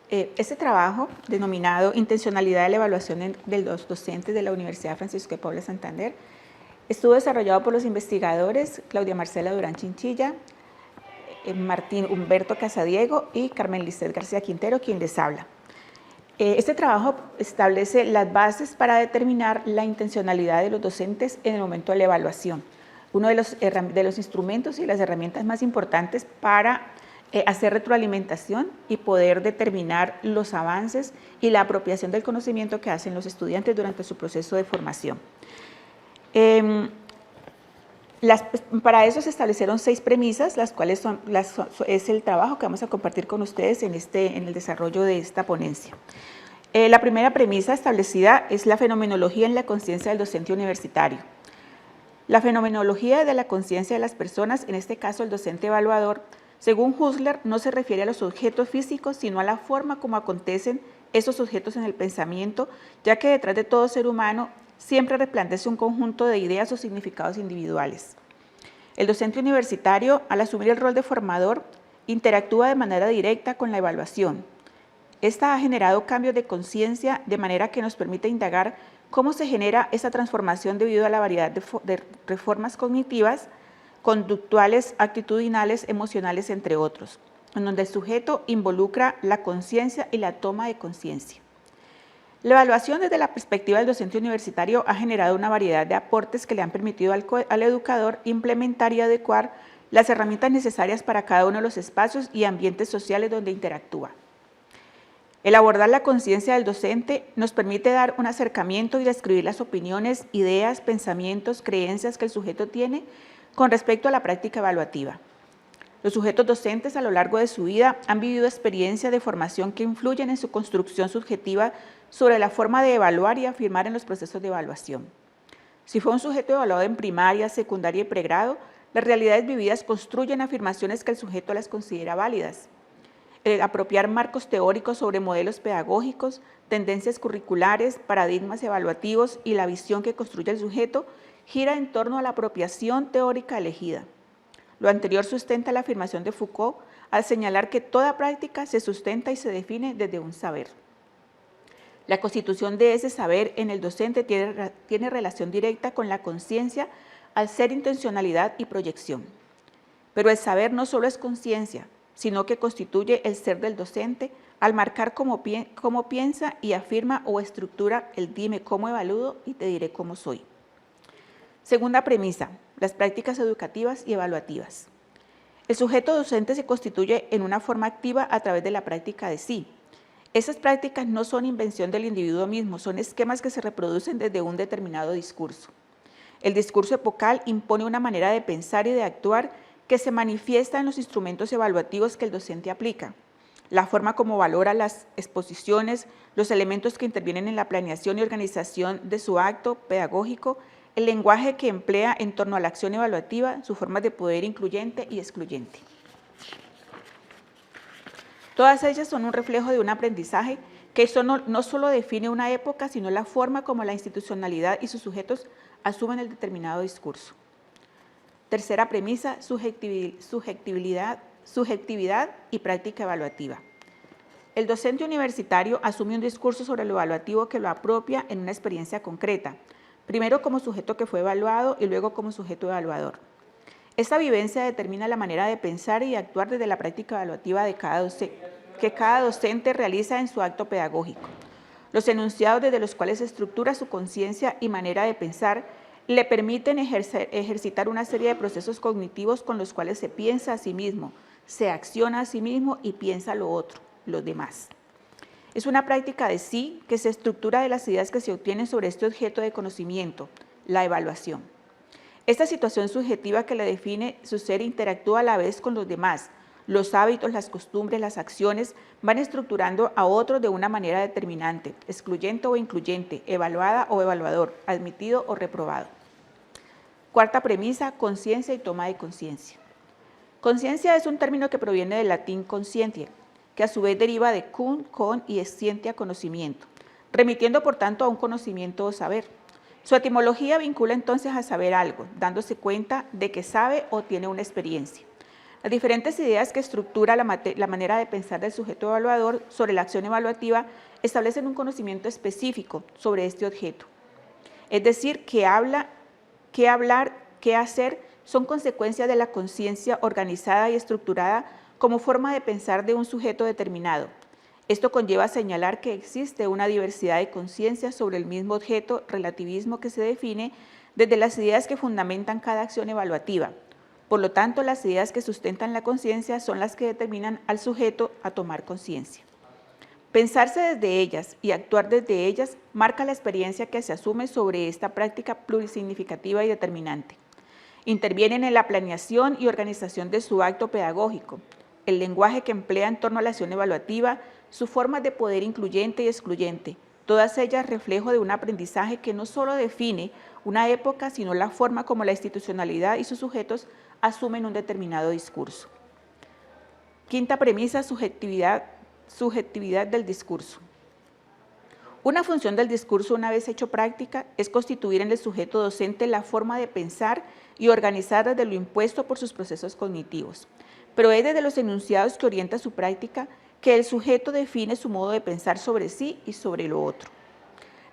Este trabajo, denominado Intencionalidad de la evaluación de los docentes de la Universidad Francisco de Paula Santander, estuvo desarrollado por los investigadores Claudia Marcela Durán Chinchilla, Martín Humberto Casadiego y Carmen Lisset García Quintero, quien les habla. Este trabajo establece las bases para determinar la intencionalidad de los docentes en el momento de la evaluación, uno de los instrumentos y las herramientas más importantes para hacer retroalimentación y poder determinar los avances y la apropiación del conocimiento que hacen los estudiantes durante su proceso de formación. Para eso se establecieron 6 premisas, las cuales es el trabajo que vamos a compartir con ustedes en el desarrollo de esta ponencia. La primera premisa establecida es la fenomenología en la conciencia del docente universitario. La fenomenología de la conciencia de las personas, en este caso el docente evaluador, según Husserl, no se refiere a los objetos físicos, sino a la forma como acontecen esos objetos en el pensamiento, ya que detrás de todo ser humano siempre resplandece un conjunto de ideas o significados individuales. El docente universitario, al asumir el rol de formador, interactúa de manera directa con la evaluación. Esta ha generado cambios de conciencia de manera que nos permite indagar cómo se genera esa transformación debido a la variedad de reformas cognitivas, conductuales, actitudinales, emocionales, entre otros, en donde el sujeto involucra la conciencia y la toma de conciencia. La evaluación desde la perspectiva del docente universitario ha generado una variedad de aportes que le han permitido al educador implementar y adecuar las herramientas necesarias para cada uno de los espacios y ambientes sociales donde interactúa. El abordar la conciencia del docente nos permite dar un acercamiento y describir las opiniones, ideas, pensamientos, creencias que el sujeto tiene con respecto a la práctica evaluativa. Los sujetos docentes a lo largo de su vida han vivido experiencias de formación que influyen en su construcción subjetiva sobre la forma de evaluar y afirmar en los procesos de evaluación. Si fue un sujeto evaluado en primaria, secundaria y pregrado, las realidades vividas construyen afirmaciones que el sujeto las considera válidas. El apropiar marcos teóricos sobre modelos pedagógicos, tendencias curriculares, paradigmas evaluativos y la visión que construye el sujeto gira en torno a la apropiación teórica elegida. Lo anterior sustenta la afirmación de Foucault al señalar que toda práctica se sustenta y se define desde un saber. La constitución de ese saber en el docente tiene relación directa con la conciencia al ser intencionalidad y proyección. Pero el saber no solo es conciencia, sino que constituye el ser del docente al marcar cómo piensa y afirma o estructura el dime cómo evalúo y te diré cómo soy. Segunda premisa, las prácticas educativas y evaluativas. El sujeto docente se constituye en una forma activa a través de la práctica de sí. Esas prácticas no son invención del individuo mismo, son esquemas que se reproducen desde un determinado discurso. El discurso epocal impone una manera de pensar y de actuar que se manifiesta en los instrumentos evaluativos que el docente aplica. La forma como valora las exposiciones, los elementos que intervienen en la planeación y organización de su acto pedagógico, el lenguaje que emplea en torno a la acción evaluativa, sus formas de poder incluyente y excluyente. Todas ellas son un reflejo de un aprendizaje que eso no solo define una época, sino la forma como la institucionalidad y sus sujetos asumen el determinado discurso. Tercera premisa, subjetividad y práctica evaluativa. El docente universitario asume un discurso sobre lo evaluativo que lo apropia en una experiencia concreta, primero como sujeto que fue evaluado y luego como sujeto evaluador. Esta vivencia determina la manera de pensar y actuar desde la práctica evaluativa que cada docente realiza en su acto pedagógico. Los enunciados desde los cuales se estructura su conciencia y manera de pensar le permiten ejercitar una serie de procesos cognitivos con los cuales se piensa a sí mismo, se acciona a sí mismo y piensa lo otro, los demás. Es una práctica de sí que se estructura de las ideas que se obtienen sobre este objeto de conocimiento, la evaluación. Esta situación subjetiva que le define su ser interactúa a la vez con los demás. Los hábitos, las costumbres, las acciones van estructurando a otros de una manera determinante, excluyente o incluyente, evaluada o evaluador, admitido o reprobado. Cuarta premisa, conciencia y toma de conciencia. Conciencia es un término que proviene del latín conscientia, que a su vez deriva de cum, con y scientia, conocimiento, remitiendo por tanto a un conocimiento o saber. Su etimología vincula entonces a saber algo, dándose cuenta de que sabe o tiene una experiencia. Las diferentes ideas que estructura la manera de pensar del sujeto evaluador sobre la acción evaluativa establecen un conocimiento específico sobre este objeto. Es decir, qué hablar, qué hacer son consecuencias de la conciencia organizada y estructurada como forma de pensar de un sujeto determinado. Esto conlleva a señalar que existe una diversidad de conciencias sobre el mismo objeto, relativismo que se define desde las ideas que fundamentan cada acción evaluativa. Por lo tanto, las ideas que sustentan la conciencia son las que determinan al sujeto a tomar conciencia. Pensarse desde ellas y actuar desde ellas marca la experiencia que se asume sobre esta práctica plurisignificativa y determinante. Intervienen en la planeación y organización de su acto pedagógico, el lenguaje que emplea en torno a la acción evaluativa, su forma de poder incluyente y excluyente, todas ellas reflejo de un aprendizaje que no solo define una época, sino la forma como la institucionalidad y sus sujetos asumen un determinado discurso. Quinta premisa, subjetividad del discurso. Una función del discurso, una vez hecho práctica, es constituir en el sujeto docente la forma de pensar y organizar desde lo impuesto por sus procesos cognitivos. Pero es desde los enunciados que orienta su práctica que el sujeto define su modo de pensar sobre sí y sobre lo otro.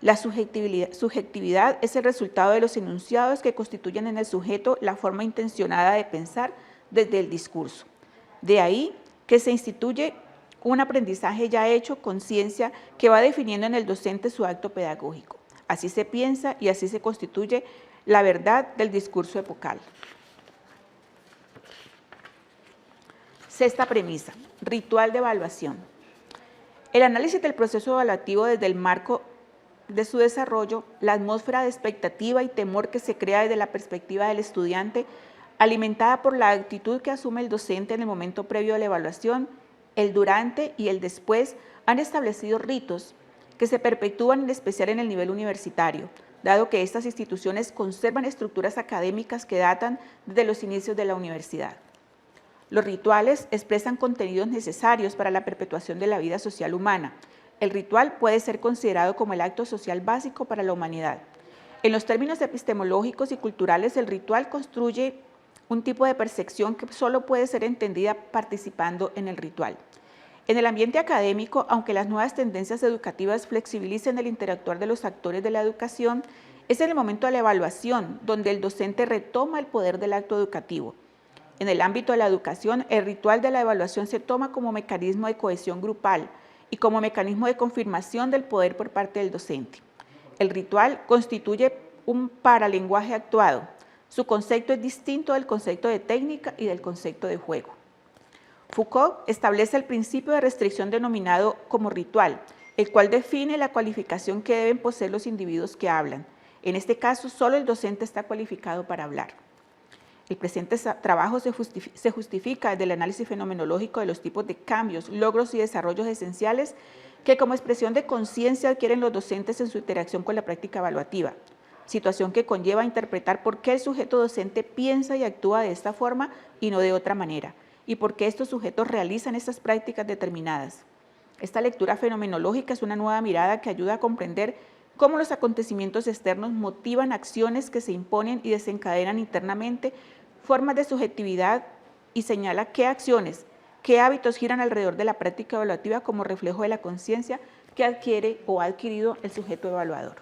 La subjetividad es el resultado de los enunciados que constituyen en el sujeto la forma intencionada de pensar desde el discurso. De ahí que se instituye un aprendizaje ya hecho, conciencia, que va definiendo en el docente su acto pedagógico. Así se piensa y así se constituye la verdad del discurso epocal. Sexta premisa, ritual de evaluación. El análisis del proceso evaluativo desde el marco de su desarrollo, la atmósfera de expectativa y temor que se crea desde la perspectiva del estudiante, alimentada por la actitud que asume el docente en el momento previo de la evaluación, el durante y el después, han establecido ritos que se perpetúan en especial en el nivel universitario, dado que estas instituciones conservan estructuras académicas que datan desde los inicios de la universidad. Los rituales expresan contenidos necesarios para la perpetuación de la vida social humana. El ritual puede ser considerado como el acto social básico para la humanidad. En los términos epistemológicos y culturales, el ritual construye un tipo de percepción que solo puede ser entendida participando en el ritual. En el ambiente académico, aunque las nuevas tendencias educativas flexibilicen el interactuar de los actores de la educación, es en el momento de la evaluación donde el docente retoma el poder del acto educativo. En el ámbito de la educación, el ritual de la evaluación se toma como mecanismo de cohesión grupal y como mecanismo de confirmación del poder por parte del docente. El ritual constituye un paralenguaje actuado. Su concepto es distinto del concepto de técnica y del concepto de juego. Foucault establece el principio de restricción denominado como ritual, el cual define la cualificación que deben poseer los individuos que hablan. En este caso, solo el docente está cualificado para hablar. El presente trabajo se justifica desde el análisis fenomenológico de los tipos de cambios, logros y desarrollos esenciales que como expresión de conciencia adquieren los docentes en su interacción con la práctica evaluativa, situación que conlleva a interpretar por qué el sujeto docente piensa y actúa de esta forma y no de otra manera, y por qué estos sujetos realizan estas prácticas determinadas. Esta lectura fenomenológica es una nueva mirada que ayuda a comprender cómo los acontecimientos externos motivan acciones que se imponen y desencadenan internamente formas de subjetividad y señala qué acciones, qué hábitos giran alrededor de la práctica evaluativa como reflejo de la conciencia que adquiere o ha adquirido el sujeto evaluador.